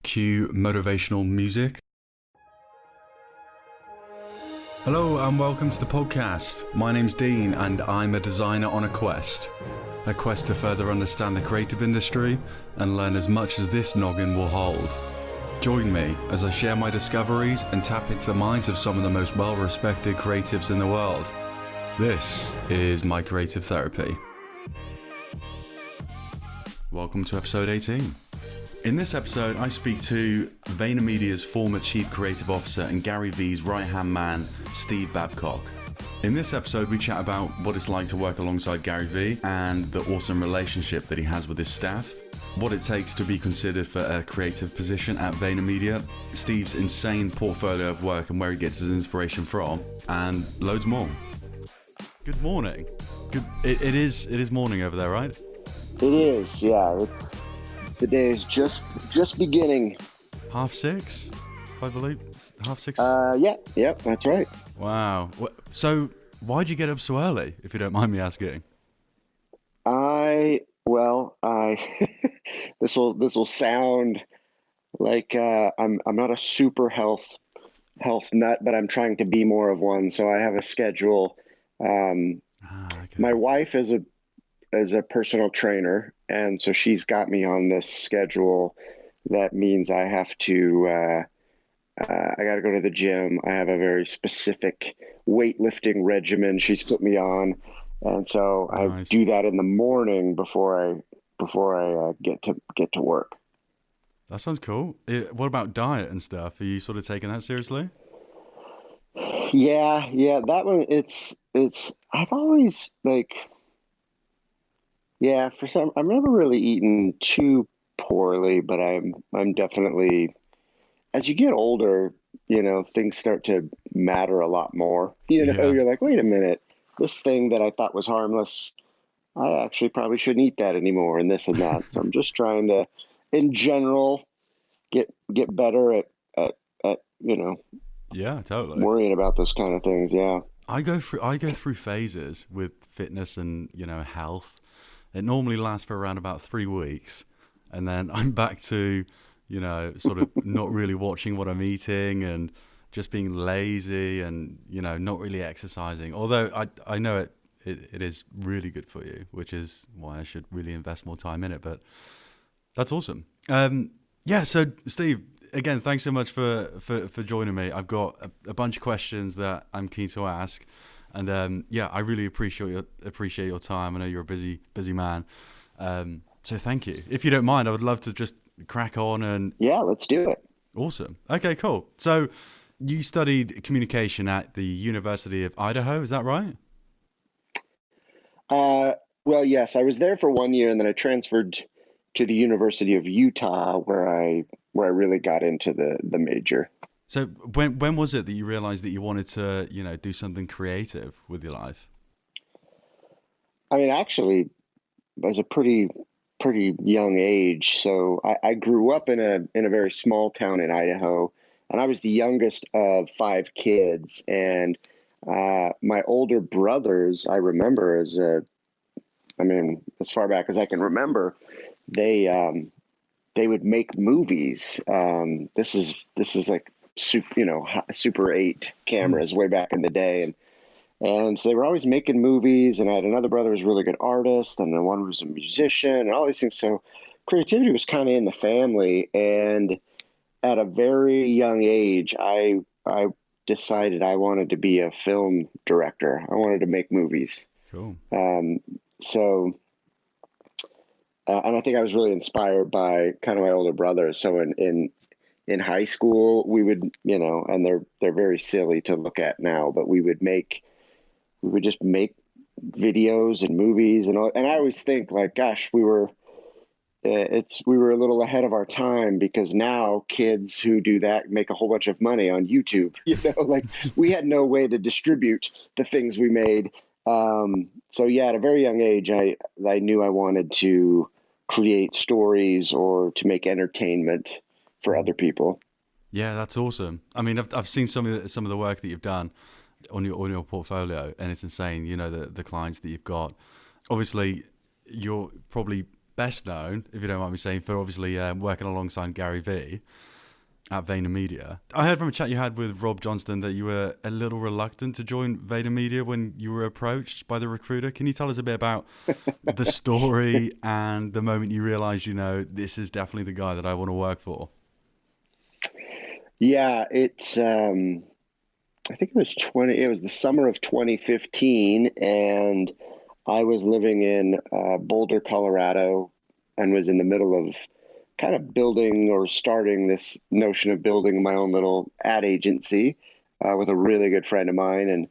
Cue motivational music. Hello and welcome to the podcast. My name's Dean and I'm a designer on a quest to further understand the creative industry and learn as much as this noggin will hold. Join me as I share my discoveries and tap into the minds of some of the most well-respected creatives in the world. This is my creative therapy. Welcome to episode 18. In this episode, I speak to VaynerMedia's former Chief Creative Officer and Gary Vee's right-hand man, Steve Babcock. In this episode, we chat about what it's like to work alongside Gary Vee and the awesome relationship that he has with his staff, what it takes to be considered for a creative position at VaynerMedia, Steve's insane portfolio of work and where he gets his inspiration from, and loads more. Good morning. It is morning over there, right? It is, yeah. The day is just beginning. 6:30, I believe. 6:30. Yeah, that's right. Wow. So, why'd you get up so early, if you don't mind me asking? This will sound like I'm not a super health nut, but I'm trying to be more of one. So I have a schedule. Okay. My wife is a personal trainer, and so she's got me on this schedule. That means I have to I got to go to the gym. I have a very specific weightlifting regimen she's put me on, and so I Nice. do that in the morning before I get to work. That sounds cool. What about diet and stuff? Are you sort of taking that seriously? Yeah, that one. It's I've always I've never really eaten too poorly, but I'm definitely, as you get older, things start to matter a lot more. Yeah. You're like, wait a minute, this thing that I thought was harmless, I actually probably shouldn't eat that anymore, and this and that. So I'm just trying to, in general, get better at Yeah, totally. worrying about those kind of things. Yeah. I go through phases with fitness and, health. It normally lasts for around about 3 weeks, and then I'm back to, sort of not really watching what I'm eating and just being lazy and, not really exercising. Although I know it is really good for you, which is why I should really invest more time in it. But that's awesome. Yeah. So Steve, again, thanks so much for joining me. I've got a bunch of questions that I'm keen to ask. And I really appreciate your time. I know you're a busy man. So thank you. If you don't mind, I would love to just crack on and... Yeah, let's do it. Awesome. Okay, cool. So you studied communication at the University of Idaho, is that right? Well, yes, I was there for 1 year, and then I transferred to the University of Utah, where I really got into the major. So when was it that you realized that you wanted to, do something creative with your life? I mean, actually, I was a pretty young age. So I grew up in a very small town in Idaho, and I was the youngest of 5 kids. And my older brothers, I remember as far back as I can remember, they would make movies. This is like Super 8 cameras way back in the day, and so they were always making movies. And I had another brother who was a really good artist, and then one was a musician, and all these things. So creativity was kind of in the family. And at a very young age, I decided I wanted to be a film director. I wanted to make movies. Cool. So. And I think I was really inspired by kind of my older brothers. So in high school, we would, and they're very silly to look at now, but we would just make videos and movies and all. And I always think like, gosh, we were a little ahead of our time, because now kids who do that make a whole bunch of money on YouTube. Like we had no way to distribute the things we made. So yeah, at a very young age, I knew I wanted to create stories or to make entertainment for other people. Yeah, that's awesome. I mean, I've seen some of the work that you've done on your portfolio, and it's insane. The clients that you've got. Obviously, you're probably best known, if you don't mind me saying, for obviously working alongside Gary Vee at VaynerMedia. I heard from a chat you had with Rob Johnston that you were a little reluctant to join VaynerMedia when you were approached by the recruiter. Can you tell us a bit about the story and the moment you realized, this is definitely the guy that I want to work for? Yeah, it's I think it was the summer of 2015, and I was living in Boulder, Colorado, and was in the middle of kind of building or starting this notion of building my own little ad agency with a really good friend of mine. And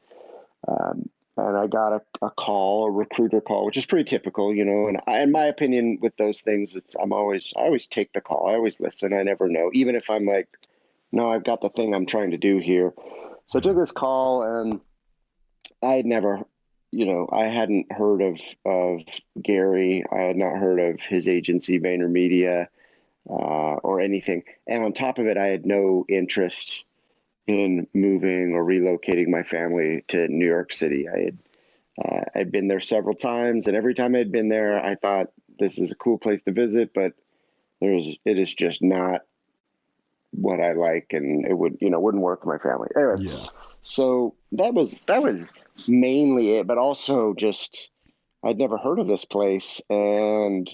I got a call, a recruiter call, which is pretty typical, and in my opinion, with those things, I always take the call. I always listen. I never know, even if I'm like, no, I've got the thing I'm trying to do here. So I took this call, and I had never, I hadn't heard of Gary. I had not heard of his agency, VaynerMedia, or anything. And on top of it, I had no interest in moving or relocating my family to New York City. I'd been there several times, and every time I'd been there, I thought this is a cool place to visit, but it is just not what I like, and it wouldn't work for my family. Anyway, Yeah. so that was mainly it, but also just I'd never heard of this place, and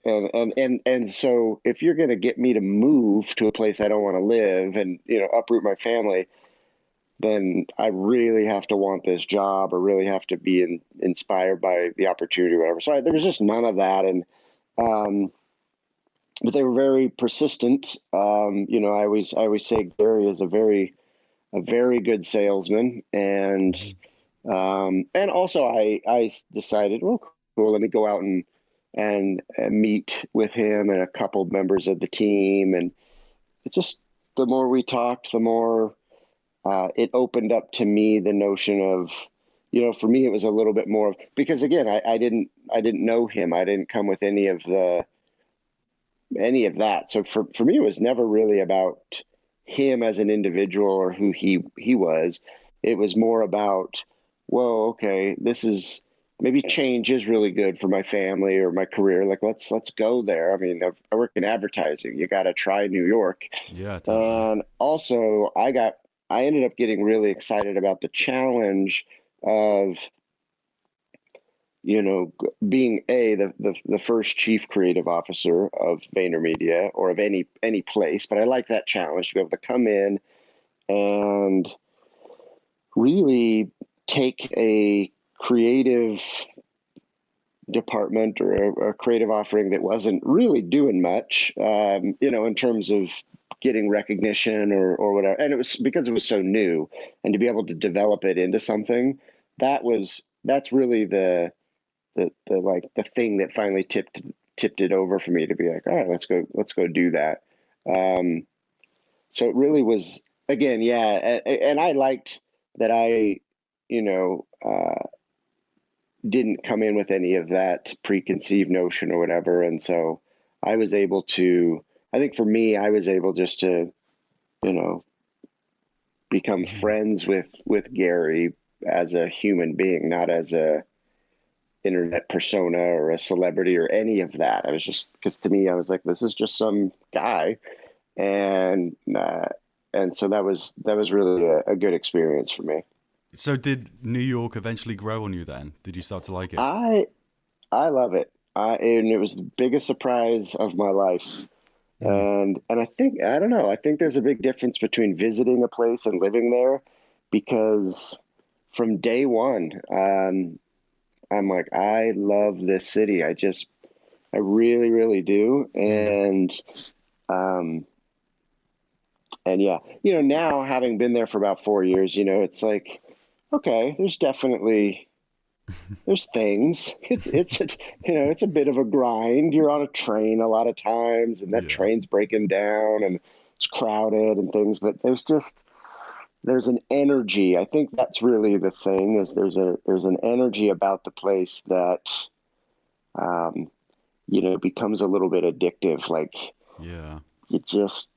so if you're going to get me to move to a place I don't want to live and uproot my family, then I really have to want this job or really have to be inspired by the opportunity or whatever. So there was just none of that, and but they were very persistent. I always say Gary is a very good salesman, and also I decided, well, cool, let me go out and meet with him and a couple of members of the team, and it just, the more we talked, the more it opened up to me the notion of, for me it was a little bit more because again I didn't know him. I didn't come with any of that. So for me, it was never really about him as an individual or who he was. It was more about, well, okay, this is maybe change is really good for my family or my career. Like, let's go there. I mean, I work in advertising. You got to try New York. Yeah, totally. And also I ended up getting really excited about the challenge of, being the first chief creative officer of VaynerMedia or of any place. But I like that challenge to be able to come in and really take a creative department or a creative offering that wasn't really doing much, in terms of getting recognition or whatever. And it was because it was so new, and to be able to develop it into something that's really the thing that finally tipped it over for me to be like, all right, let's go do that. So it really was, again, yeah. And I liked that I, didn't come in with any of that preconceived notion or whatever. And so I was able to, I think for me, I was able just to, become friends with Gary as a human being, not as a internet persona or a celebrity or any of that. I was just, because to me, I was like, this is just some guy. And so that was really a good experience for me. So did New York eventually grow on you then? Did you start to like it? I love it. And it was the biggest surprise of my life. Mm. And I think, I don't know, I think there's a big difference between visiting a place and living there, because from day one, I'm like, I love this city. I really, really do. And yeah, now having been there for about 4 years, it's like, okay, there's things. It's a bit of a grind. You're on a train a lot of times, and that Yeah. train's breaking down, and it's crowded and things. But there's an energy. I think that's really the thing. Is there's an energy about the place that becomes a little bit addictive. Like, Yeah. you just,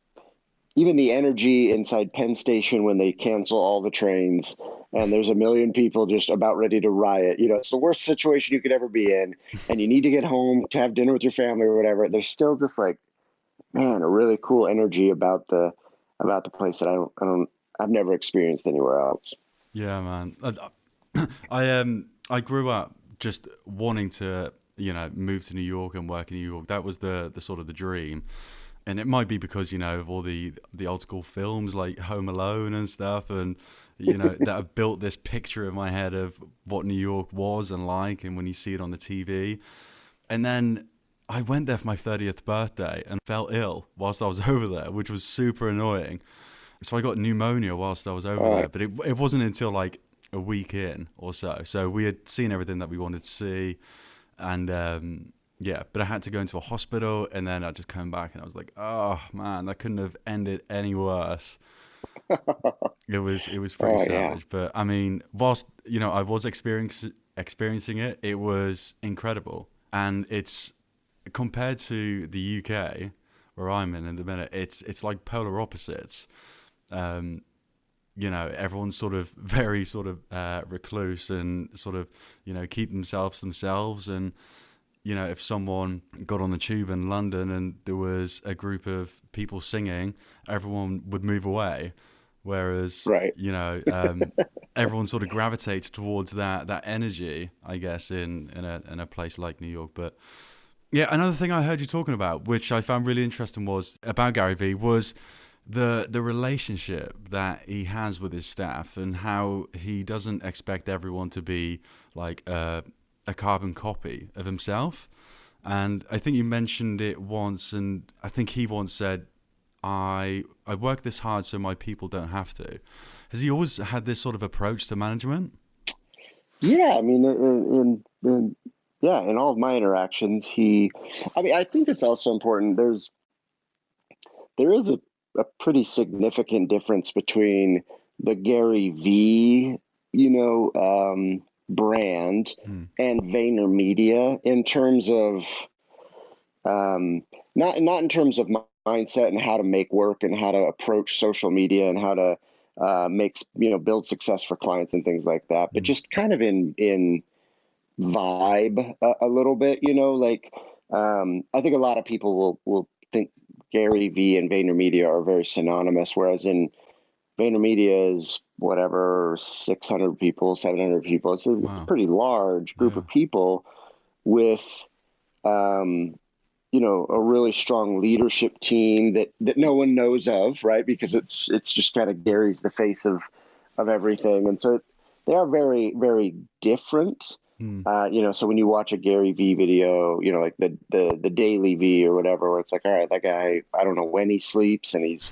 even the energy inside Penn Station when they cancel all the trains, and there's a million people just about ready to riot. It's the worst situation you could ever be in, and you need to get home to have dinner with your family or whatever. There's still just like, man, a really cool energy about the place that I've never experienced anywhere else. Yeah, man. I grew up just wanting to, move to New York and work in New York. That was the sort of the dream. And it might be because, of all the old school films like Home Alone and stuff, and that have built this picture in my head of what New York was and like, and when you see it on the TV. And then I went there for my 30th birthday and fell ill whilst I was over there, which was super annoying. So I got pneumonia whilst I was over there, but it wasn't until like a week in or so. So we had seen everything that we wanted to see, and yeah, but I had to go into a hospital, and then I just came back, and I was like, oh man, that couldn't have ended any worse. It was pretty savage, but I mean, whilst I was experiencing it, it was incredible, and it's compared to the UK where I'm in the minute, it's like polar opposites. Um, everyone's sort of very sort of recluse and sort of, keep themselves. And, if someone got on the tube in London and there was a group of people singing, everyone would move away. Whereas, Right. everyone sort of gravitates towards that energy, I guess, in a place like New York. But yeah, another thing I heard you talking about, which I found really interesting, was about Gary Vee, was the relationship that he has with his staff, and how he doesn't expect everyone to be like a carbon copy of himself. And I think you mentioned it once, and I think he once said, I work this hard so my people don't have to. Has he always had this sort of approach to management? Yeah, I mean, in all of my interactions, I think it's also important. There is a pretty significant difference between the Gary Vee, brand Hmm. and VaynerMedia in terms of not in terms of mindset and how to make work and how to approach social media and how to build success for clients and things like that, but Hmm. just kind of in vibe a little bit. I think a lot of people will think Gary Vee and VaynerMedia are very synonymous, whereas in VaynerMedia is whatever 600 people, 700 people. It's a Wow. pretty large group Yeah. of people with um, a really strong leadership team that no one knows of, right? Because it's just kind of Gary's the face of everything, and so they are very, very different. Hmm. So when you watch a Gary Vee video, like the Daily V or whatever, where it's like, all right, that guy, I don't know when he sleeps, and he's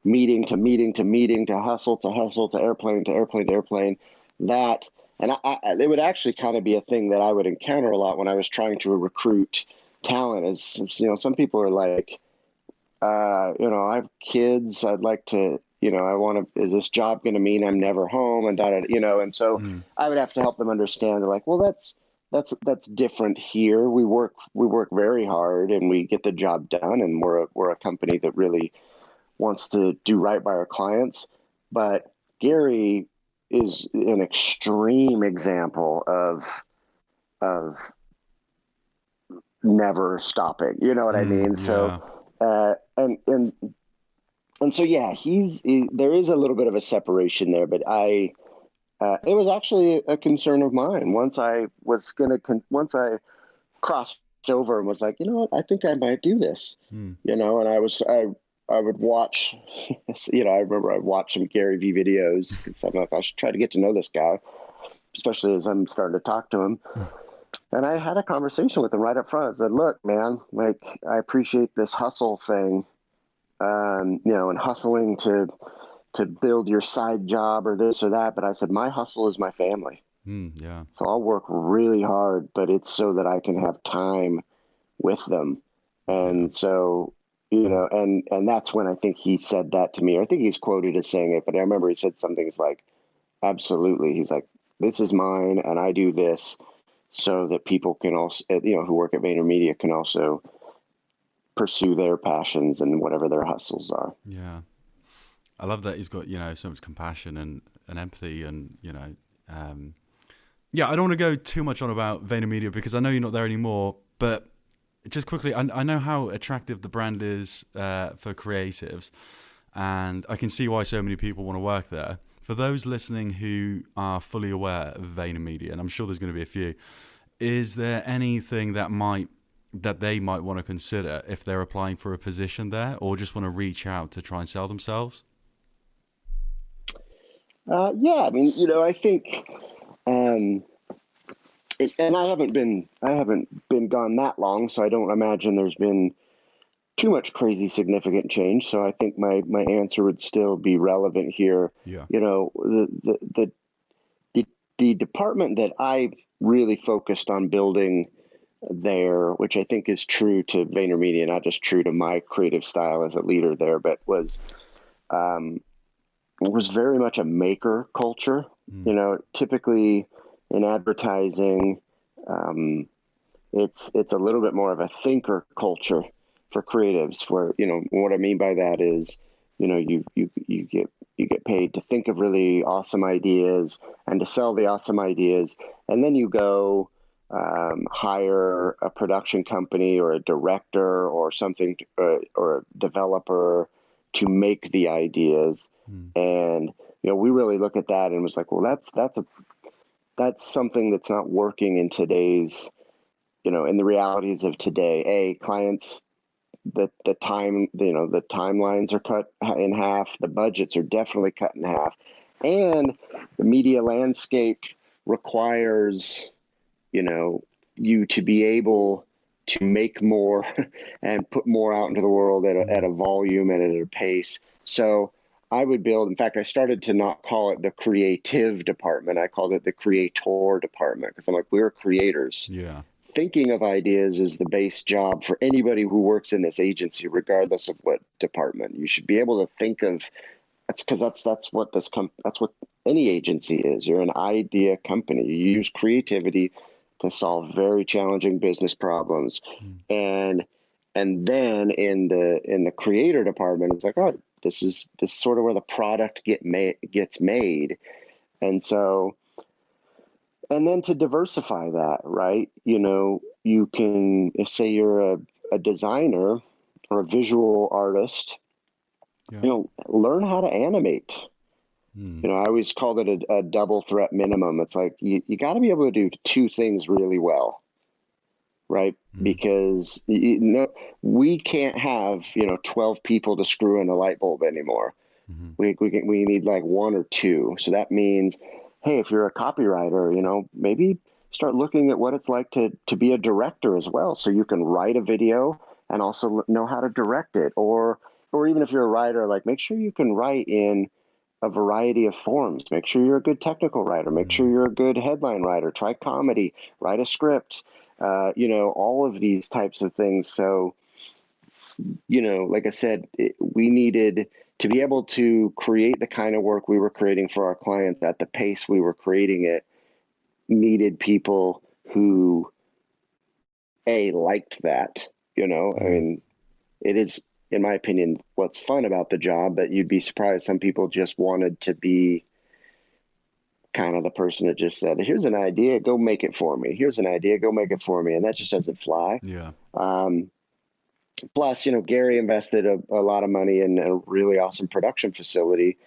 meeting to meeting to meeting to hustle to hustle to airplane to airplane to airplane. That and it would actually kind of be a thing that I would encounter a lot when I was trying to recruit talent. Is some people are like, I have kids. I'd like to, I want to, is this job going to mean I'm never home and and so Hmm. I would have to help them understand. They're like, well, that's different here. We work very hard and we get the job done. And we're a company that really wants to do right by our clients. But Gary is an extreme example of never stopping. You know what I Hmm. mean? So, Yeah. and so, yeah, there is a little bit of a separation there, but it was actually a concern of mine once I crossed over and was like, you know what, I think I might do this, Hmm. and I would watch, I remember I'd watch some Gary Vee videos because I'm like, I should try to get to know this guy, especially as I'm starting to talk to him. And I had a conversation with him right up front. I said, look, man, like, I appreciate this hustle thing, and hustling to build your side job or this or that. But I said, my hustle is my family. Hmm. Yeah. So I'll work really hard, but it's so that I can have time with them. Yeah. And so, and that's when I think he said that to me. Or I think he's quoted as saying it, but I remember he said some things like, absolutely. He's like, this is mine and I do this so that people can also, who work at VaynerMedia can also pursue their passions and whatever their hustles are. Yeah. I love that he's got, so much compassion and empathy and, yeah, I don't want to go too much on about VaynerMedia because I know you're not there anymore, but just quickly, I know how attractive the brand is for creatives, and I can see why so many people want to work there. For those listening who are fully aware of VaynerMedia, and I'm sure there's going to be a few, is there anything that they might want to consider if they're applying for a position there, or just want to reach out to try and sell themselves? Yeah, I mean, I think, um, and I haven't been gone that long, so I don't imagine there's been too much crazy significant change. So I think my answer would still be relevant here. Yeah. The department that I really focused on building there, which I think is true to VaynerMedia, not just true to my creative style as a leader there, but um, was very much a maker culture. Mm. Typically in advertising, it's a little bit more of a thinker culture for creatives. Where what I mean by that is, you get paid to think of really awesome ideas and to sell the awesome ideas, and then you go hire a production company or a director or something, or a developer to make the ideas. Mm. And we really look at that and was like, well, that's something that's not working in today's, in the realities of today. Clients, the timelines are cut in half. The budgets are definitely cut in half, and the media landscape requires, you to be able to make more and put more out into the world at a volume and at a pace. So I would build, in fact, I started to not call it the creative department. I called it the creator department, because I'm like, we're creators. Yeah. Thinking of ideas is the base job for anybody who works in this agency, regardless of what department. You should be able to think of, that's what any agency is. You're an idea company. You use creativity to solve very challenging business problems. Mm. And then in the creator department, it's like, oh, this is sort of where the product gets made. And so, and then to diversify that, right? You can, if say you're a designer or a visual artist, Yeah. learn how to animate. Mm. I always called it a double threat minimum. It's like you got to be able to do two things really well, right? Mm. Because we can't have 12 people to screw in a light bulb anymore. Mm-hmm. We need like one or two. So that means, hey, if you're a copywriter, maybe start looking at what it's like to be a director as well, so you can write a video and also know how to direct it. Or even if you're a writer, like, make sure you can write in a variety of forms. Make sure you're a good technical writer. Make sure Mm. you're a good headline writer. Try comedy. Write a script. All of these types of things. So, like I said, we needed to be able to create the kind of work we were creating for our clients at the pace we were creating it. Needed people who liked that. I Mm. mean, it is, in my opinion, what's fun about the job, but you'd be surprised. Some people just wanted to be kind of the person that just said, here's an idea, go make it for me. Here's an idea, go make it for me. And that just doesn't fly. Yeah. Plus, Gary invested a lot of money in a really awesome production facility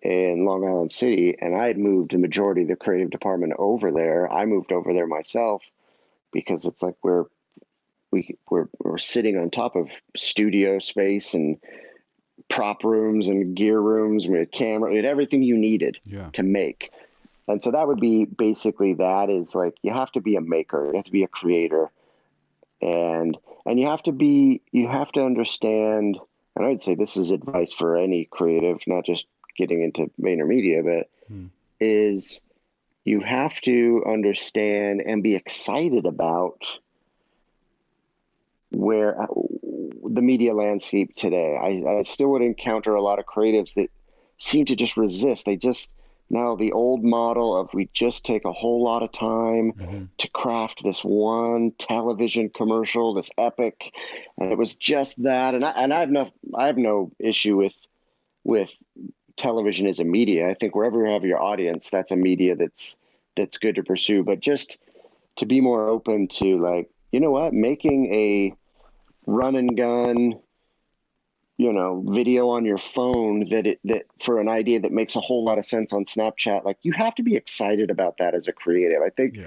in Long Island City. And I had moved the majority of the creative department over there. I moved over there myself because it's like we're sitting on top of studio space and prop rooms and gear rooms. We had camera, we had everything you needed Yeah. to make. And so that would be basically, that is like, you have to be a maker, you have to be a creator, and you have to understand, and I would say this is advice for any creative, not just getting into VaynerMedia, but Mm. is you have to understand and be excited about where the media landscape today. I still would encounter a lot of creatives that seem to just resist. They just, now the old model of, we just take a whole lot of time Mm-hmm. to craft this one television commercial, this epic, and it was just that. And I have no issue with with television as a media. I think wherever you have your audience, that's a media that's good to pursue. But just to be more open to, like, you know what, making a run and gun, video on your phone that for an idea that makes a whole lot of sense on Snapchat, like, you have to be excited about that as a creative. I think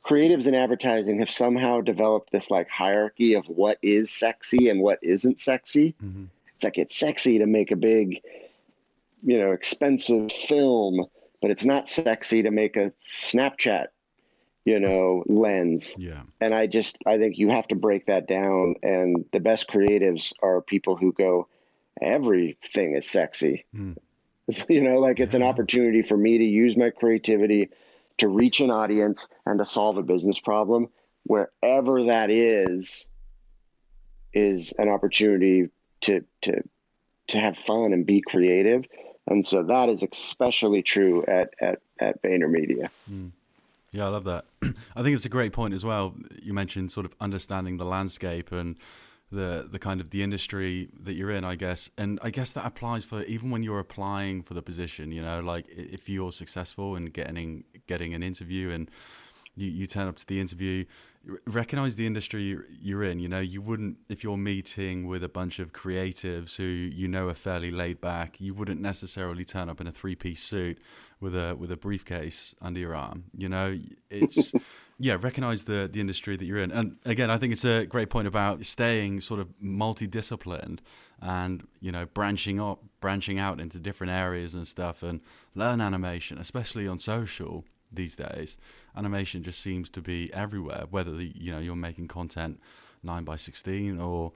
creatives in advertising have somehow developed this like hierarchy of what is sexy and what isn't sexy. Mm-hmm. It's like, it's sexy to make a big, expensive film, but it's not sexy to make a Snapchat, lens. Yeah. And I think you have to break that down. And the best creatives are people who go, everything is sexy. Mm. Like, it's an opportunity for me to use my creativity to reach an audience and to solve a business problem. Wherever that is an opportunity to have fun and be creative. And so that is especially true at VaynerMedia. Mm. Yeah, I love that. I think it's a great point as well. You mentioned sort of understanding the landscape and the kind of the industry that you're in, I guess. And I guess that applies for even when you're applying for the position, like if you're successful in getting an interview and you turn up to the interview, recognize the industry you're in. You wouldn't, if you're meeting with a bunch of creatives who are fairly laid back, you wouldn't necessarily turn up in a 3-piece suit with a briefcase under your arm. It's recognize the industry that you're in. And again, I think it's a great point about staying sort of multidisciplined and branching out into different areas and stuff, and learn animation, especially on social. These days, animation just seems to be everywhere, whether you're making content 9:16, or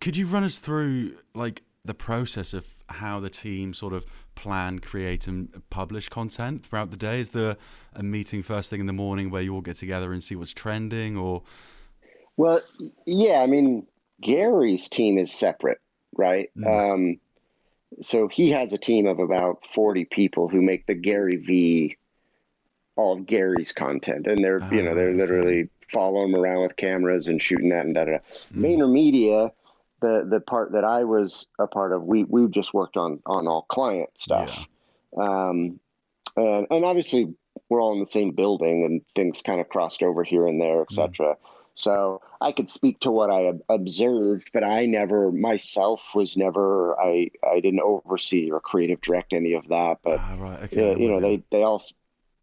could you run us through like the process of how the team sort of plan, create and publish content throughout the day? Is there a meeting first thing in the morning where you all get together and see what's trending, or? Well, yeah, I mean, Gary's team is separate, right? So he has a team of about 40 people who make the Gary Vee, all of Gary's content, and they're literally follow him around with cameras and shooting that and da-da-da. VaynerMedia, the part that I was a part of, we just worked on all client stuff. And obviously we're all in the same building and things kind of crossed over here and there, etc. So I could speak to what I observed, but I didn't oversee or creative direct any of that. But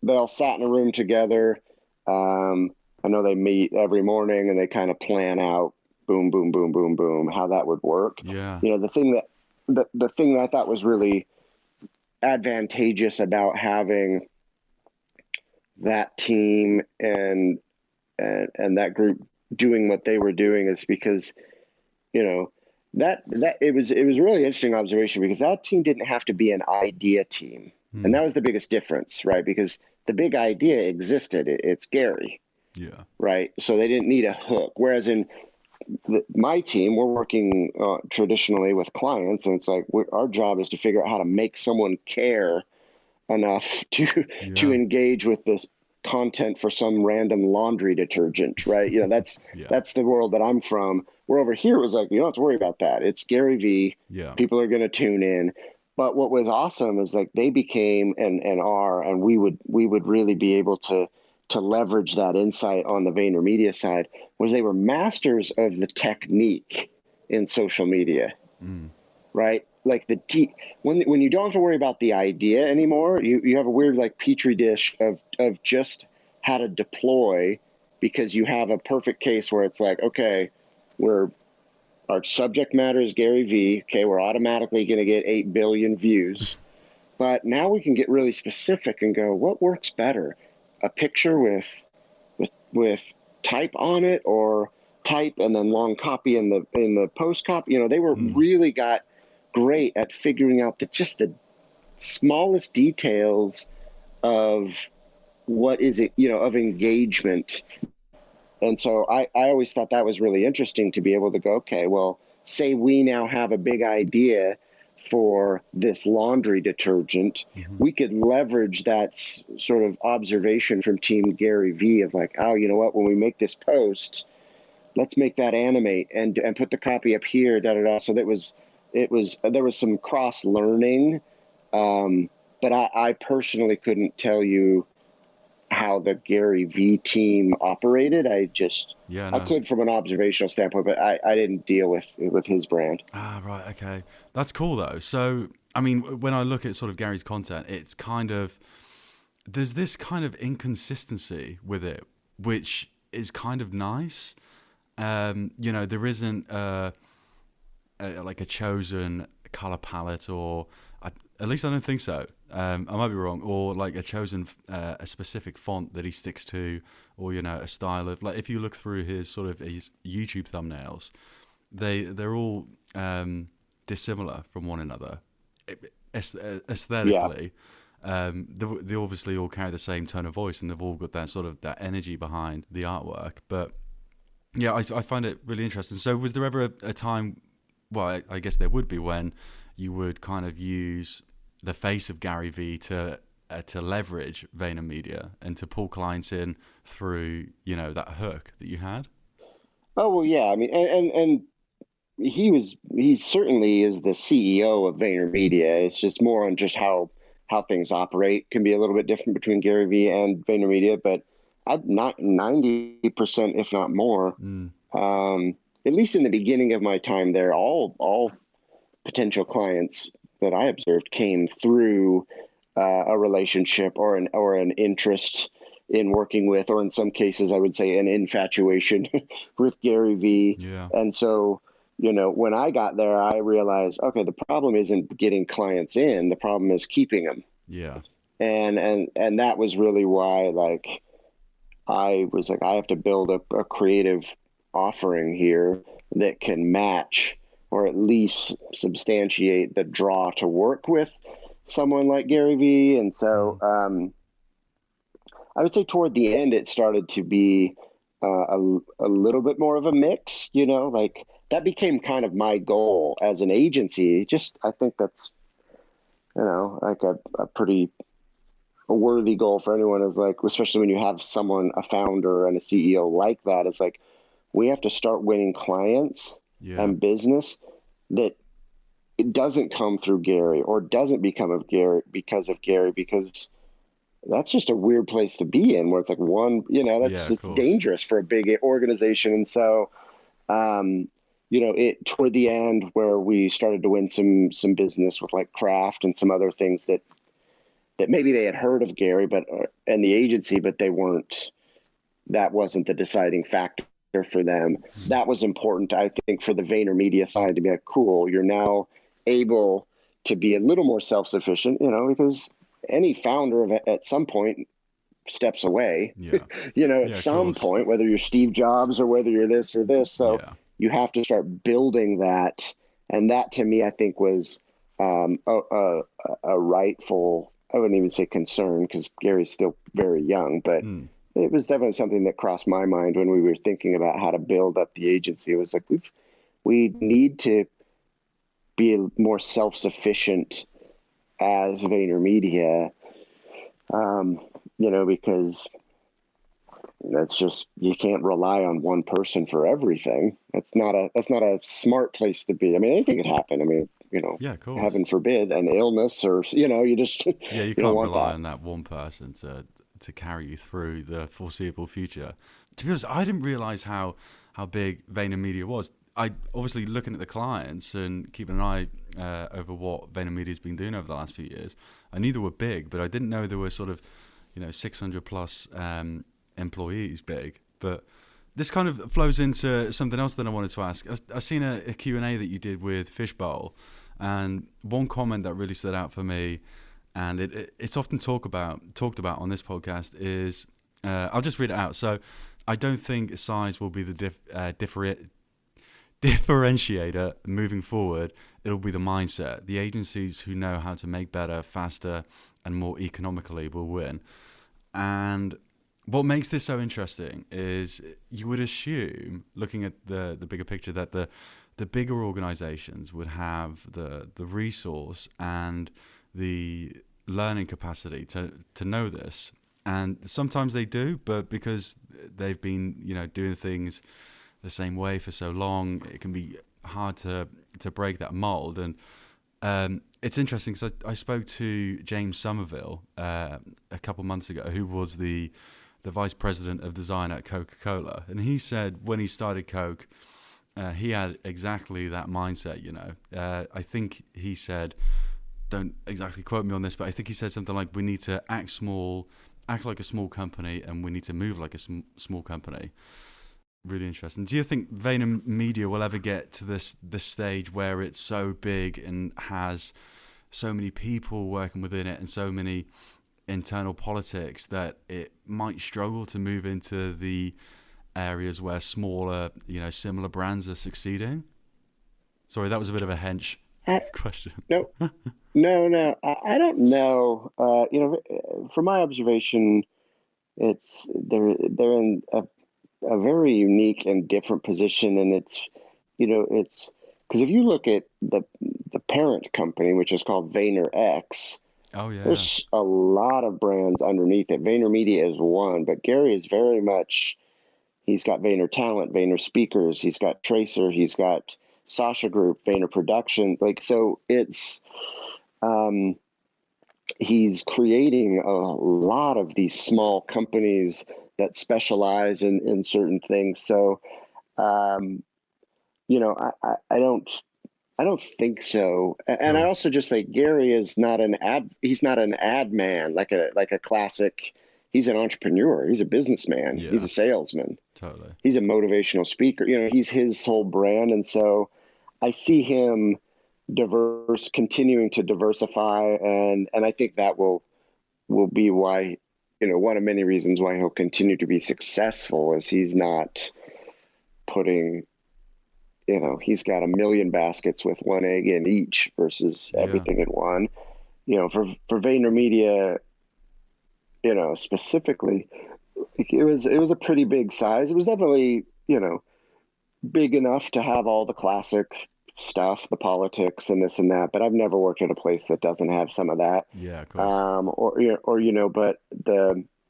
they all sat in a room together. I know they meet every morning and they kind of plan out, boom, boom, boom, boom, boom, how that would work. Yeah. The thing that I thought was really advantageous about having that team and that group doing what they were doing is because, that it was a really interesting observation, because that team didn't have to be an idea team. And that was the biggest difference, right? Because the big idea existed. It's Gary. Yeah. Right. So they didn't need a hook. Whereas in my team, we're working traditionally with clients, and it's like our job is to figure out how to make someone care enough to engage with this content for some random laundry detergent, right? That's the world that I'm from. Where over here it was like, you don't have to worry about that. It's Gary Vee. Yeah. People are going to tune in. But what was awesome is like they became and are, and we would really be able to leverage that insight on the VaynerMedia side, was they were masters of the technique in social media, right? Like when you don't have to worry about the idea anymore, you have a weird like petri dish of just how to deploy, because you have a perfect case where it's like, okay, our subject matter is Gary Vee. Okay, we're automatically going to get 8 billion views. But now we can get really specific and go, what works better? A picture with type on it, or type and then long copy in the post copy? They were really got great at figuring out just the smallest details of what is it, of engagement. And so I always thought that was really interesting to be able to go, okay, well, say we now have a big idea for this laundry detergent, we could leverage that sort of observation from Team Gary Vee of like, oh, you know what, when we make this post, let's make that animate and put the copy up here, da da da. So that was there was some cross learning, but I personally couldn't tell you how the Gary Vee team operated. Yeah, I no. could from an observational standpoint, but I didn't deal with his brand. Ah, right, okay. That's cool though. So, I mean, when I look at sort of Gary's content, it's kind of there's this kind of inconsistency with it, which is kind of nice. There isn't like a chosen color palette, or at least I don't think so. I might be wrong, or like a chosen a specific font that he sticks to, or a style of like if you look through his sort of his YouTube thumbnails, they're all dissimilar from one another Yeah, aesthetically. They obviously all carry the same tone of voice, and they've all got that sort of that energy behind the artwork. But yeah, I find it really interesting. So, was there ever a time? Well, I guess there would be when you would kind of use the face of Gary Vee to leverage VaynerMedia and to pull clients in through that hook that you had. oh well, yeah. I mean, and he certainly is the CEO of VaynerMedia. It's just more on just how things operate can be a little bit different between Gary Vee and VaynerMedia, but I'm not 90%, if not more. Mm, At least in the beginning of my time there, all potential clients that I observed came through a relationship or an interest in working with, or in some cases, I would say an infatuation with Gary Vee. yeah, And so, when I got there, I realized, okay, the problem isn't getting clients in; the problem is keeping them. yeah, And that was really why, like, I was like, I have to build a creative offering here that can match or at least substantiate the draw to work with someone like Gary Vee. And so mm, I would say toward the end, it started to be a little bit more of a mix, like that became kind of my goal as an agency. Just, I think that's, like a pretty a worthy goal for anyone is like, especially when you have someone, a founder and a CEO like that, is like, we have to start winning clients yeah, and business that it doesn't come through Gary or doesn't become of Gary because that's just a weird place to be in where it's like one, yeah. that's Of it's course. dangerous for a big organization. And so, um, it toward the end where we started to win some business with like craft and some other things that maybe they had heard of Gary, but and the agency, but they weren't. That wasn't the deciding factor for them. Mm, That was important, I think, for the VaynerMedia side to be like, cool, you're now able to be a little more self-sufficient, because any founder at some point steps away, yeah, at yeah. Of some course. point, whether you're Steve Jobs or whether you're this or this. So Yeah, you have to start building that. And that to me, I think was a rightful, I wouldn't even say concern because Gary's still very young, but mm, it was definitely something that crossed my mind when we were thinking about how to build up the agency. It was like, we need to be more self-sufficient as VaynerMedia, um, because that's just, you can't rely on one person for everything. That's not a smart place to be. I mean, anything could happen. I mean, yeah. Of course. heaven forbid, an illness or, you just, you Yeah, you don't can't want rely that. on that one person to carry you through the foreseeable future. To be honest, I didn't realize how big VaynerMedia was. I obviously looking at the clients and keeping an eye over what VaynerMedia's been doing over the last few years. I knew they were big, but I didn't know they were sort of 600 plus employees big. But this kind of flows into something else that I wanted to ask. I seen a Q&A that you did with Fishbowl, and one comment that really stood out for me, and it's often talked about on this podcast is I'll just read it out. So I don't think size will be the differentiator moving forward. It'll be the mindset. The agencies who know how to make better, faster, and more economically will win. And what makes this so interesting is you would assume, looking at the bigger picture, that the bigger organizations would have the resource and the learning capacity to know this. And sometimes they do, but because they've been doing things the same way for so long, it can be hard to break that mold. And it's interesting because I spoke to James Somerville a couple months ago, who was the vice president of design at Coca-Cola, and he said when he started Coke, he had exactly that mindset. I think he said, don't exactly quote me on this, but I think he said something like, we need to act small, act like a small company, and we need to move like a small company. Really interesting. Do you think VaynerMedia will ever get to this stage where it's so big and has so many people working within it and so many internal politics that it might struggle to move into the areas where smaller, similar brands are succeeding? Sorry, that was a bit of a hench question. No, no. I don't know. From my observation, they're in a very unique and different position, and it's because if you look at the parent company, which is called VaynerX, Oh yeah. there's a lot of brands underneath it. VaynerMedia is one, but Gary is very much. He's got Vayner Talent, Vayner Speakers. He's got Tracer. He's got Sasha Group, Vayner Production. So it's he's creating a lot of these small companies that specialize in certain things. So, I don't think so. And I Cool. also just think Gary is not he's not an ad man, like a classic. He's an entrepreneur. He's a businessman. He's Yeah, a salesman. totally. He's a motivational speaker. He's his whole brand. And so I see him continuing to diversify. And I think that will be why, one of many reasons why he'll continue to be successful is he's not putting, he's got a million baskets with one egg in each versus Yeah. everything in one. For VaynerMedia, specifically, it was a pretty big size. It was definitely, big enough to have all the classic stuff, the politics and this and that. But I've never worked at a place that doesn't have some of that. Yeah, of course.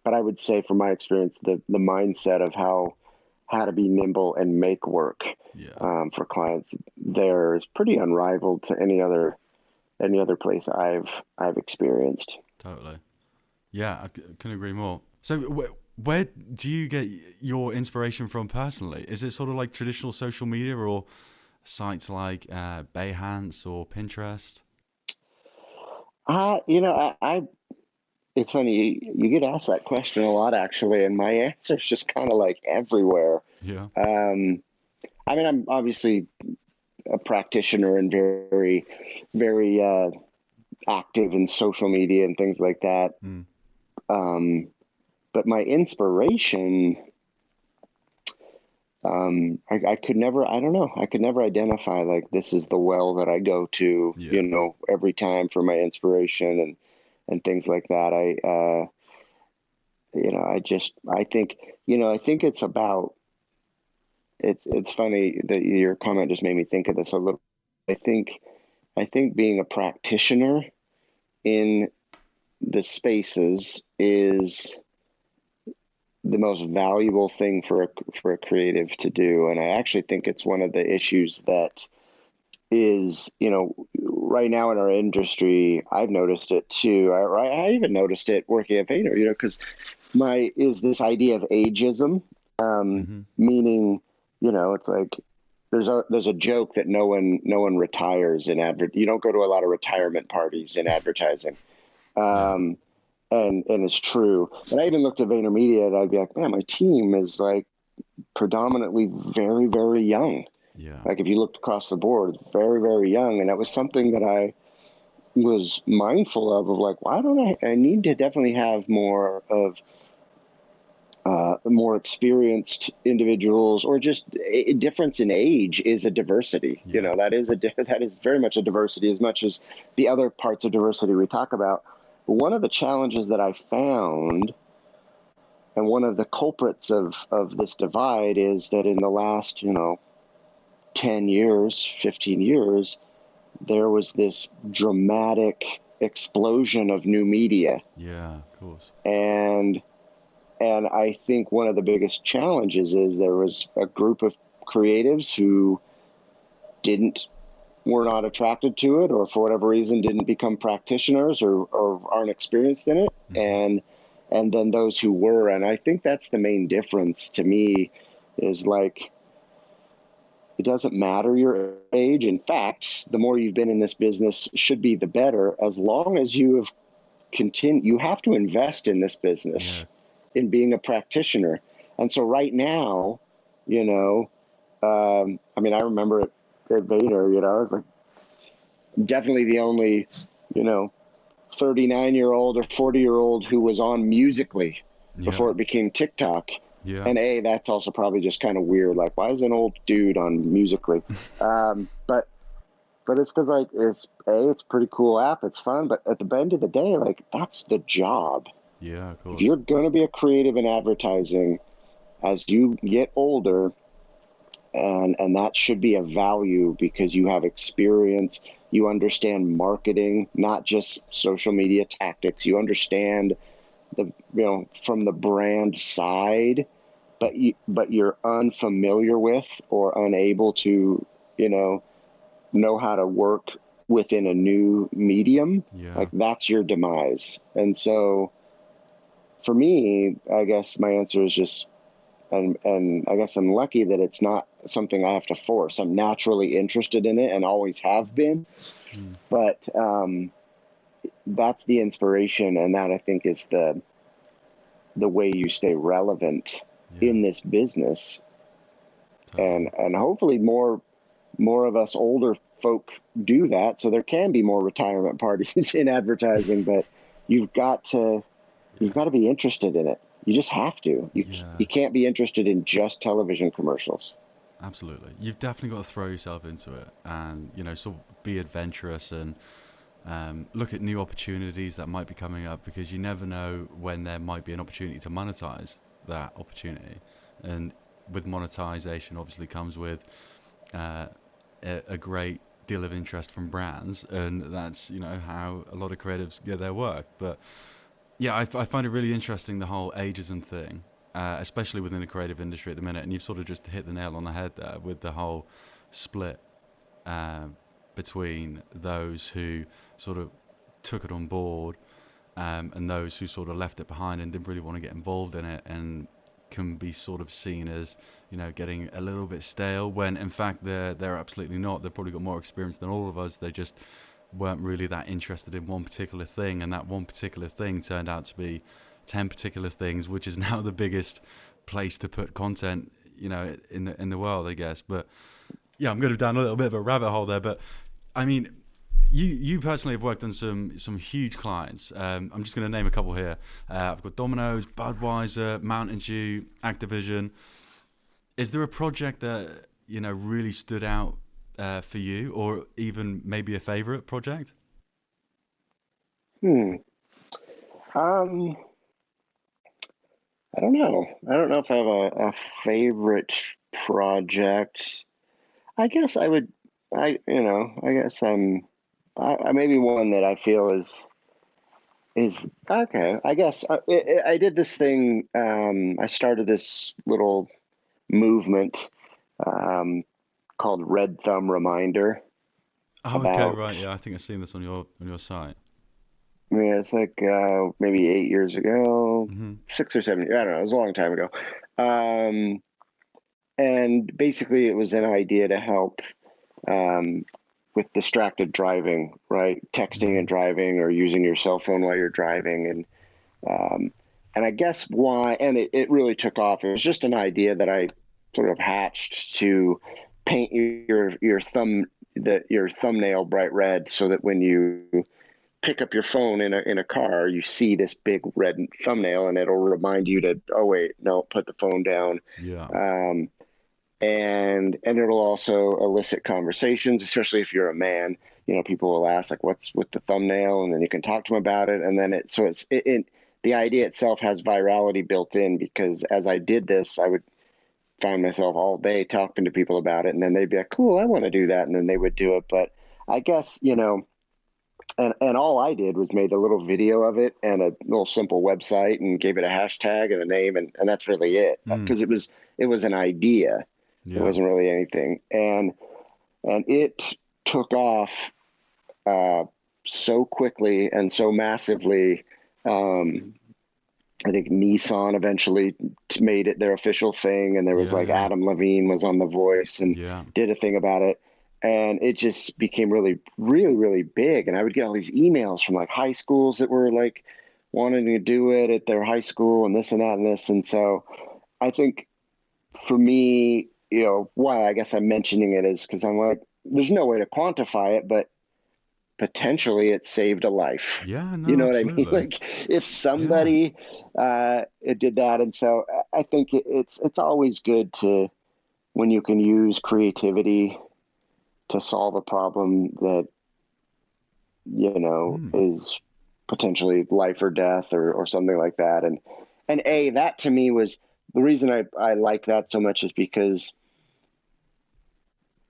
But I would say from my experience, the mindset of how to be nimble and make work Yeah, for clients there is pretty unrivaled to any other place I've experienced. totally. Yeah, can agree more. So, where do you get your inspiration from personally? Is it sort of like traditional social media or sites like Behance or Pinterest? I it's funny you get asked that question a lot actually, and my answer is just kind of like everywhere. Yeah. Um, I mean, I'm obviously a practitioner and very, very active in social media and things like that. Mm. But my inspiration, I could never, I don't know, I could never identify like this is the well that I go to, Yeah. every time for my inspiration and things like that. I think, I think it's about, it's funny that your comment just made me think of this a little. I think being a practitioner in the spaces is the most valuable thing for a creative to do. And I actually think it's one of the issues that is, right now in our industry, I've noticed it too. I even noticed it working at Vayner, because is this idea of ageism, Hmm. meaning, it's like there's a joke that no one retires in you don't go to a lot of retirement parties in advertising. Yeah. Um, and it's true. But I even looked at VaynerMedia and I'd be like, man, my team is like predominantly very, very young. Yeah. Like if you looked across the board, very, very young. And that was something that I was mindful of like, why don't I need to definitely have more of more experienced individuals, or just a difference in age is a diversity. Yeah. That is very much a diversity as much as the other parts of diversity we talk about. But one of the challenges that I found, and one of the culprits of this divide, is that in the last 10 years, 15 years, there was this dramatic explosion of new media. Yeah. Of course. And I think one of the biggest challenges is there was a group of creatives who didn't were not attracted to it, or for whatever reason didn't become practitioners, or aren't experienced in it, and then those who were. And I think that's the main difference to me, is like, it doesn't matter your age. In fact, the more you've been in this business should be the better, as long as you have continued. You have to invest in this business, in being a practitioner. And so right now, you know, I mean, I remember at Vayner, you know, I was like definitely the only, you know, 39-year-old or 40-year-old who was on Musically before it became TikTok. Yeah. And that's also probably just kind of weird. Like, why is an old dude on Musically? But it's because, like, it's a pretty cool app. It's fun. But at the end of the day, like, that's the job. Yeah, of course. If you're going to be a creative in advertising, as you get older, and that should be a value, because you have experience, you understand marketing, not just social media tactics. You understand from the brand side, but you're unfamiliar with, or unable to, know how to work within a new medium. Like, that's your demise. And so for me, I guess my answer is just, and I guess I'm lucky that it's not something I have to force. I'm naturally interested in it and always have been. But that's the inspiration, and that, I think, is the way you stay relevant in this business. And hopefully more of us older folk do that, so there can be more retirement parties in advertising. But you've got to be interested in it. You just have to. You can't be interested in just television commercials. Absolutely. You've definitely got to throw yourself into it, and, sort of be adventurous, and look at new opportunities that might be coming up, because you never know when there might be an opportunity to monetize that opportunity. And with monetization, obviously comes with a great deal of interest from brands, and that's how a lot of creatives get their work. But yeah, I find it really interesting, the whole ageism thing, especially within the creative industry at the minute. And you've sort of just hit the nail on the head there with the whole split between those who sort of took it on board and those who sort of left it behind and didn't really want to get involved in it, and can be sort of seen as getting a little bit stale, when in fact they're absolutely not. They've probably got more experience than all of us. They just weren't really that interested in one particular thing, and that one particular thing turned out to be 10 particular things, which is now the biggest place to put content in the world, I guess. But yeah, I'm going down a little bit of a rabbit hole there. But I mean, you personally have worked on some huge clients. I'm just going to name a couple here. I've got Domino's, Budweiser, Mountain Dew, Activision. Is there a project that really stood out for you, or even maybe a favorite project? I don't know. I don't know if I have a favorite project. I guess I would. I guess I maybe one that I feel is okay. I guess I did this thing. I started this little movement called Red Thumb Reminder. Oh, okay, right. Yeah, I think I've seen this on your site. Yeah, it's like maybe 8 years ago, 6 or 7 years. I don't know. It was a long time ago. And basically, it was an idea to help with distracted driving, right? Texting and driving, or using your cell phone while you're driving. And I guess why, and it really took off. It was just an idea that I sort of hatched to paint your thumbnail bright red, so that when you pick up your phone in a car, you see this big red thumbnail, and it'll remind you to, oh wait, no, put the phone down. And it'll also elicit conversations, especially if you're a man. People will ask, like, what's with the thumbnail, and then you can talk to them about it. And then the idea itself has virality built in, because as I did this, I would find myself all day talking to people about it, and then they'd be like, cool, I want to do that, and then they would do it. But I guess and all I did was made a little video of it and a little simple website, and gave it a hashtag and a name, and that's really it, because it was an idea. It wasn't really anything. And and it took off so quickly and so massively. I think Nissan eventually made it their official thing, and there was like Yeah. Adam Levine was on The Voice and Yeah. did a thing about it, and it just became really, really, really big. And I would get all these emails from like high schools that were like wanting to do it at their high school and this and that and this. And so I think for me, why I guess I'm mentioning it is because I'm like, there's no way to quantify it, but potentially it saved a life. Yeah. You No, know what I mean? absolutely. Like if Yeah. somebody it did that, and so I think it's always good to when you can use creativity to solve a problem that Mm. is potentially life or death or something like that. And that to me was the reason I like that so much is because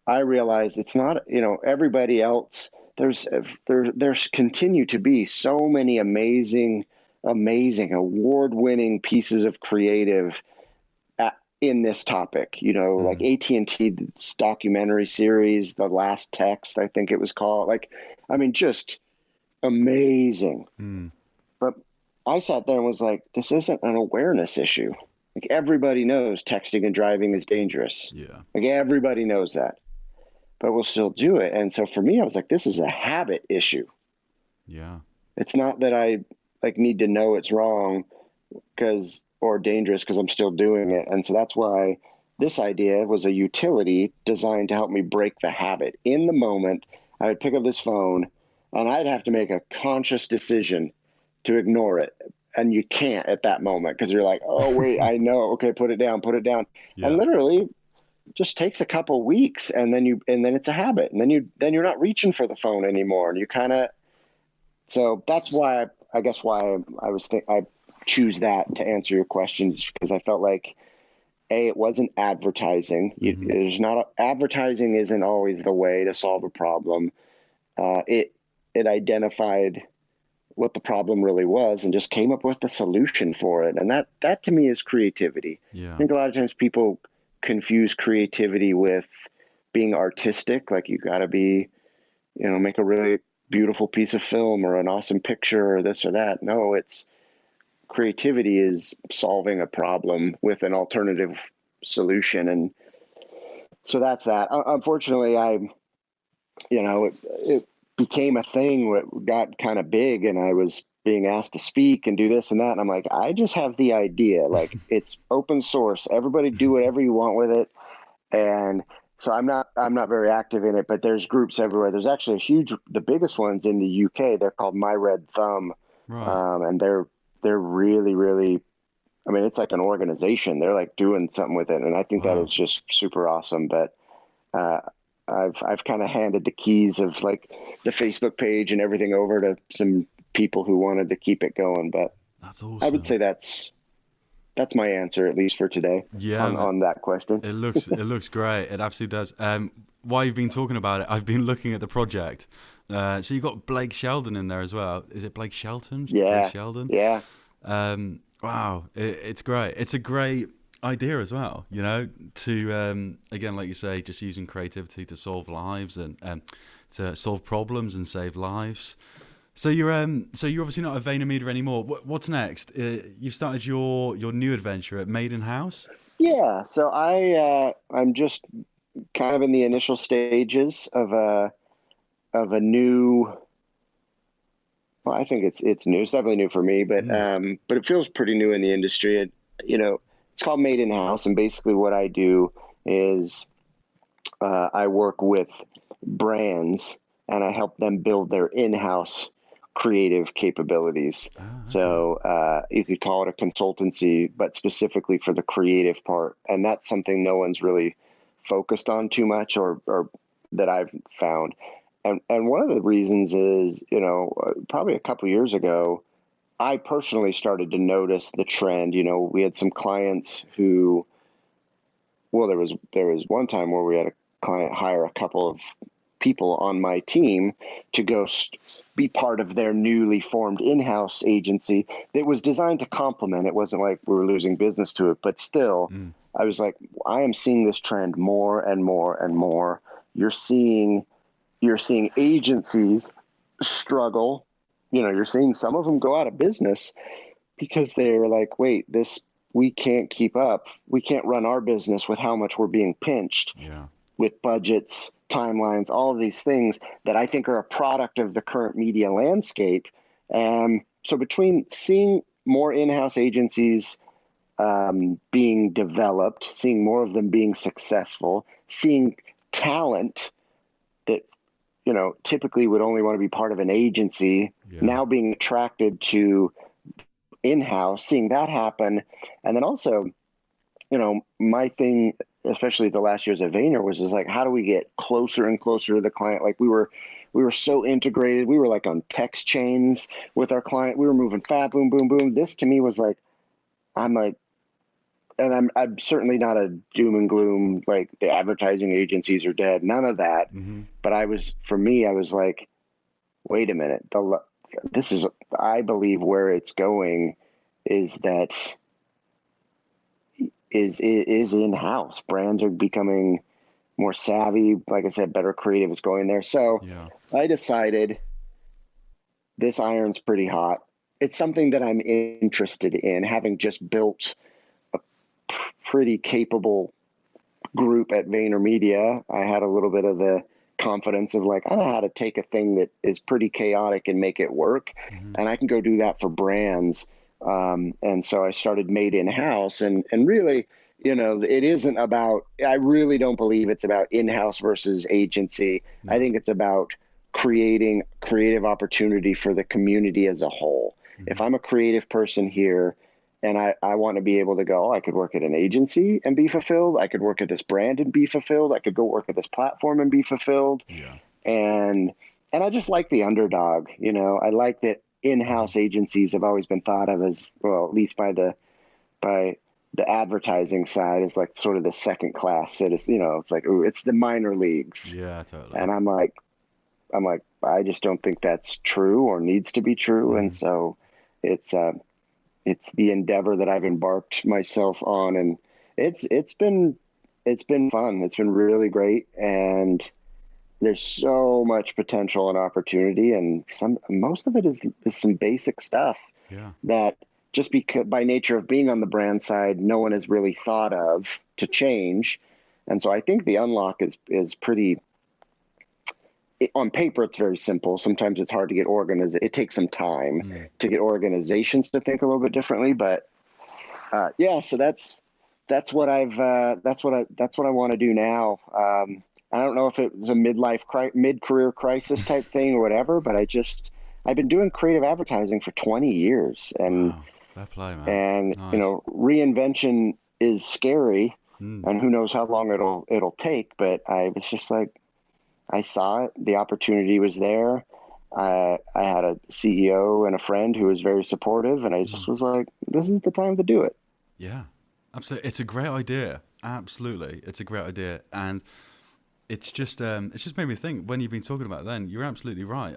I realized it's not, everybody else. There's continue to be so many amazing, award-winning pieces of creative in this topic. Like Mm. AT&T's documentary series, The Last Text, I think it was called. Like, I mean, just amazing. Mm. But I sat there and was like, this isn't an awareness issue. Like everybody knows texting and driving is dangerous. Yeah. Like everybody knows that, but we'll still do it. And so for me, I was like, this is a habit issue. Yeah. It's not that I like need to know it's wrong or dangerous because I'm still doing it. And so that's why this idea was a utility designed to help me break the habit. In the moment, I would pick up this phone and I'd have to make a conscious decision to ignore it. And you can't at that moment because you're like, oh, wait, I know. Okay, put it down, put it down. And Yeah. literally, just takes a couple weeks and then it's a habit, and then you're not reaching for the phone anymore, and you kind of. So that's why I guess why I choose that to answer your questions, because I felt like it wasn't advertising. Mm-hmm. There's not advertising isn't always the way to solve a problem. It identified what the problem really was and just came up with the solution for it. And that to me is creativity. I Yeah. think a lot of times people confuse creativity with being artistic. Like you got to be, make a really beautiful piece of film or an awesome picture or this or that. No, it's creativity is solving a problem with an alternative solution. And so that's that. Unfortunately, it became a thing that got kind of big, and I was being asked to speak and do this and that. And I'm like, I just have the idea. Like, it's open source. Everybody do whatever you want with it. And so I'm not very active in it, but there's groups everywhere. There's actually the biggest ones in the UK. They're called My Red Thumb. Right. And they're really, really, I mean, it's like an organization. They're like doing something with it. And I think that Wow. is just super awesome. But, uh, I've kind of handed the keys of like the Facebook page and everything over to some people who wanted to keep it going. But That's I would awesome. say that's my answer, at least for today, Yeah, on that question. it looks great. It absolutely does. While you've been talking about it, I've been looking at the project. So you've got Blake Sheldon in there as well. Is it Blake Shelton? Blake Yeah, Sheldon? yeah, Wow, it's great. It's a great idea as well. To again, like you say, just using creativity to solve lives and to solve problems and save lives. So you're obviously not at VaynerMedia anymore. What's next? You've started your new adventure at Inhouse. yeah. So I'm just kind of in the initial stages of a new. Well, I think it's new. It's definitely new for me, Mm. but it feels pretty new in the industry. It's called Made in House, and basically what I do is I work with brands and I help them build their in-house creative capabilities. Ah, okay. So you could call it a consultancy, but specifically for the creative part. And that's something no one's really focused on too much, or that I've found. And one of the reasons is, probably a couple years ago, I personally started to notice the trend. We had some clients who, well, there was one time where we had a client hire a couple of people on my team to go be part of their newly formed in-house agency that was designed to complement. It wasn't like we were losing business to it, but still, Mm. I was like, I am seeing this trend more and more and more. you're seeing agencies struggle. You're seeing some of them go out of business because they're like, wait, we can't keep up. We can't run our business with how much we're being pinched with budgets, timelines, all of these things that I think are a product of the current media landscape. So between seeing more in-house agencies being developed, seeing more of them being successful, seeing talent that typically would only want to be part of an agency now being attracted to in-house, seeing that happen. And then also, my thing, especially the last years at Vayner, was just like, how do we get closer and closer to the client? Like we were so integrated. We were like on text chains with our client. We were moving fast, boom, boom, boom. This to me was like, I'm certainly not a doom and gloom, like the advertising agencies are dead, none of that. But I was like, wait a minute, I believe where it's going is that is in-house. Brands are becoming more savvy. Like I said, better creative is going there. So I decided this iron's pretty hot. It's something that I'm interested in, having just built a pretty capable group at VaynerMedia. I had a little bit of the confidence of like, I know how to take a thing that is pretty chaotic and make it work. And I can go do that for brands. And so I started Made In-House, and really, it isn't about, I really don't believe it's about in-house versus agency. I think it's about creating creative opportunity for the community as a whole. If I'm a creative person here and I want to be able to go, I could work at an agency and be fulfilled. I could work at this brand and be fulfilled. I could go work at this platform and be fulfilled. And I just like the underdog. I like that in-house agencies have always been thought of as, well, at least by the advertising side, is like sort of the second class citizen. It's like, ooh, it's the minor leagues. Yeah, totally. And I'm like, I just don't think that's true or needs to be true. And so it's the endeavor that I've embarked myself on, and it's been fun. It's been really great, and there's so much potential and opportunity, and most of it is some basic stuff that just because by nature of being on the brand side, no one has really thought of to change. And so I think the unlock is pretty, on paper, it's very simple. Sometimes it's hard to get organized. It takes some time to get organizations to think a little bit differently. But so that's what I want to do now. I don't know if it was a mid-career crisis type thing or whatever, but I've been doing creative advertising for 20 years, and fair play, man. And nice. Reinvention is scary, and who knows how long it'll take. But I was just like, I saw it. The opportunity was there. I had a CEO and a friend who was very supportive, and I just was like, this is the time to do it. Yeah, absolutely. It's a great idea. Absolutely. It's a great idea. And it's just made me think, when you've been talking about it then, you're absolutely right.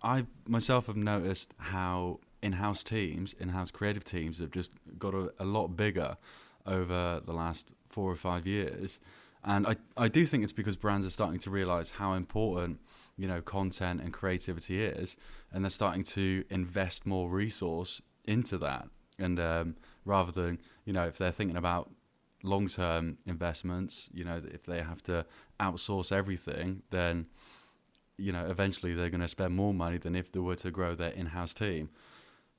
I myself have noticed how in-house creative teams have just got a lot bigger over the last 4 or 5 years. And I do think it's because brands are starting to realize how important, content and creativity is, and they're starting to invest more resource into that. And rather than, if they're thinking about long-term investments, if they have to outsource everything, then, eventually they're going to spend more money than if they were to grow their in-house team.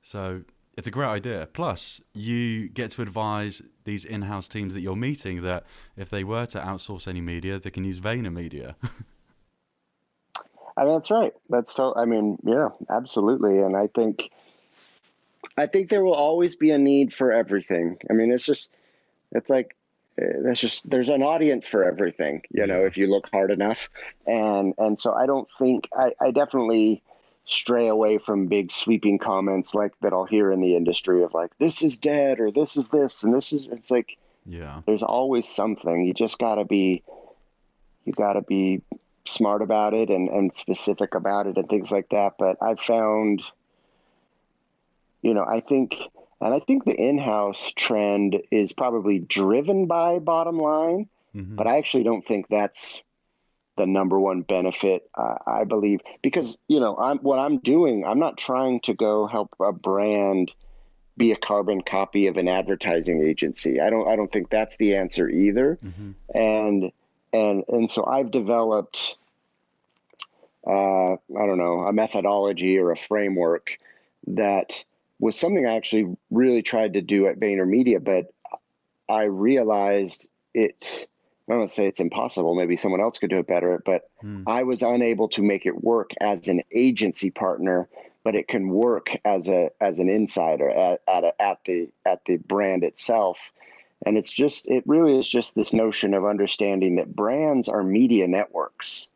So it's a great idea. Plus, you get to advise these in-house teams that you're meeting that if they were to outsource any media, they can use VaynerMedia. I mean, that's right. Yeah, absolutely. And I think there will always be a need for everything. I mean, there's an audience for everything, if you look hard enough. And so I don't think, I definitely stray away from big sweeping comments like that I'll hear in the industry of like, this is dead, or this is this, and this is, it's like, there's always something. You just gotta be smart about it and specific about it and things like that. But I've found, I think the in-house trend is probably driven by bottom line, but I actually don't think that's the number one benefit, I believe, because, what I'm doing, I'm not trying to go help a brand be a carbon copy of an advertising agency. I don't think that's the answer either. Mm-hmm. And so I've developed, I don't know, a methodology or a framework that was something I actually really tried to do at VaynerMedia, but I realized I don't want to say it's impossible. Maybe someone else could do it better, but I was unable to make it work as an agency partner, but it can work as an insider at the brand itself. And it really is just this notion of understanding that brands are media networks,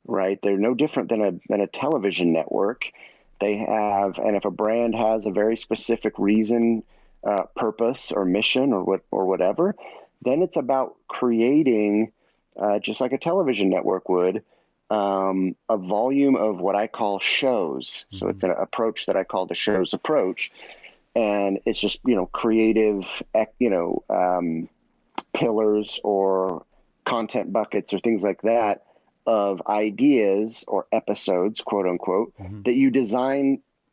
right? They're no different than a television network. And if a brand has a very specific reason, purpose or mission or whatever, then it's about creating, just like a television network would, a volume of what I call shows. So it's an approach that I call the shows approach. And it's just, creative, pillars or content buckets or things like that of ideas or episodes, quote unquote, that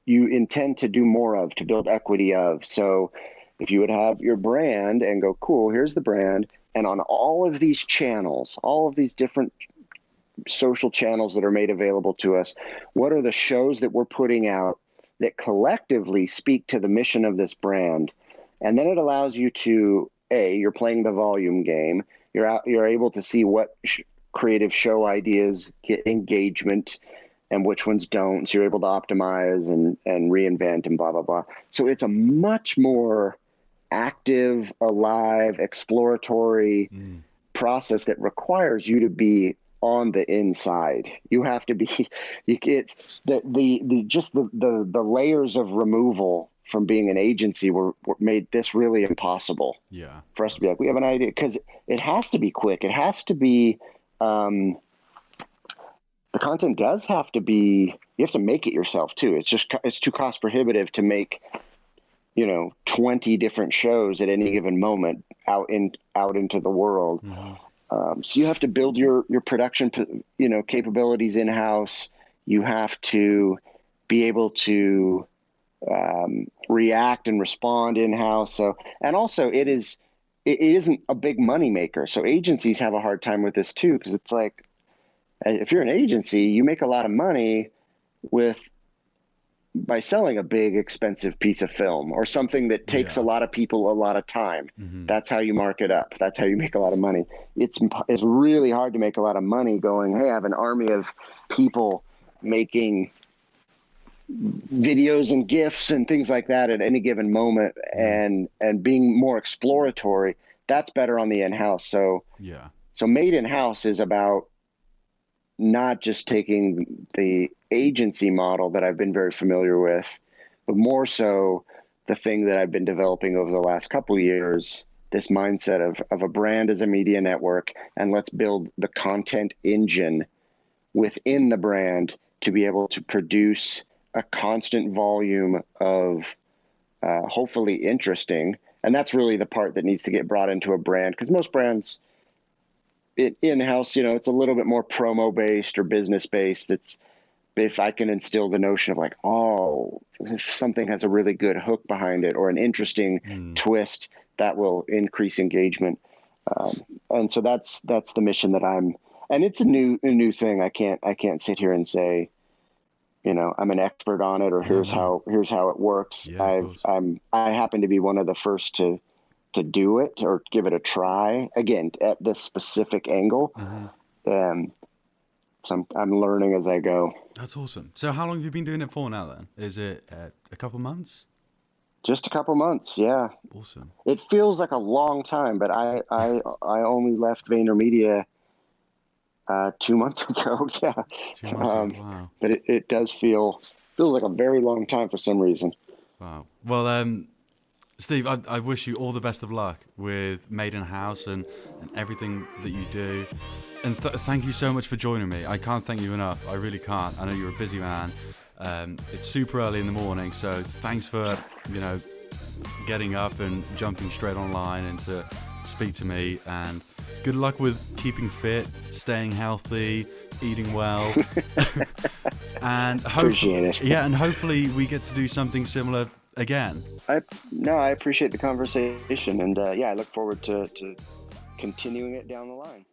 you intend to do more of, to build equity of. So if you would have your brand and go, cool, here's the brand. And on all of these channels, all of these different social channels that are made available to us, what are the shows that we're putting out that collectively speak to the mission of this brand? And then it allows you to, you're playing the volume game. You're able to see what creative show ideas get engagement and which ones don't. So you're able to optimize and reinvent and blah, blah, blah. So it's a much more active, alive, exploratory process that requires you to be on the inside. You have to be, it's the layers of removal from being an agency were made this really impossible for us to be like, we have an idea, because it has to be quick. It has to be, the content does have to be, you have to make it yourself too. It's too cost prohibitive to make, 20 different shows at any given moment out into the world. So you have to build your production, capabilities in-house. You have to be able to react and respond in-house. So, and also it isn't a big money maker. So agencies have a hard time with this too, because it's like, if you're an agency, you make a lot of money by selling a big expensive piece of film or something that takes a lot of people a lot of time. That's how you mark it up. That's how you make a lot of money. It's really hard to make a lot of money going, hey, I have an army of people making videos and GIFs and things like that at any given moment, and being more exploratory. That's better on the in-house. So made in-house is about not just taking the agency model that I've been very familiar with, but more so the thing that I've been developing over the last couple of years, this mindset of a brand as a media network, and let's build the content engine within the brand to be able to produce a constant volume of hopefully interesting. And that's really the part that needs to get brought into a brand, because most brands in-house, it's a little bit more promo based or business based. If I can instill the notion of like, if something has a really good hook behind it or an interesting twist, that will increase engagement. And so that's the mission that and it's a new thing. I can't sit here and say, I'm an expert on it, or here's how it works. I happen to be one of the first to do it or give it a try, again, at this specific angle. So I'm learning as I go. That's awesome. So how long have you been doing it for now then? Is it a couple months? Just a couple months, yeah. Awesome. It feels like a long time, but I only left VaynerMedia 2 months ago. Yeah. 2 months ago, wow. But it does feels like a very long time for some reason. Wow. Well, Steve, I wish you all the best of luck with Made in House and everything that you do. And thank you so much for joining me. I can't thank you enough. I really can't. I know you're a busy man. It's super early in the morning, so thanks for, getting up and jumping straight online and to speak to me. And good luck with keeping fit, staying healthy, eating well, and hopefully we get to do something similar again. I appreciate the conversation, and I look forward to continuing it down the line.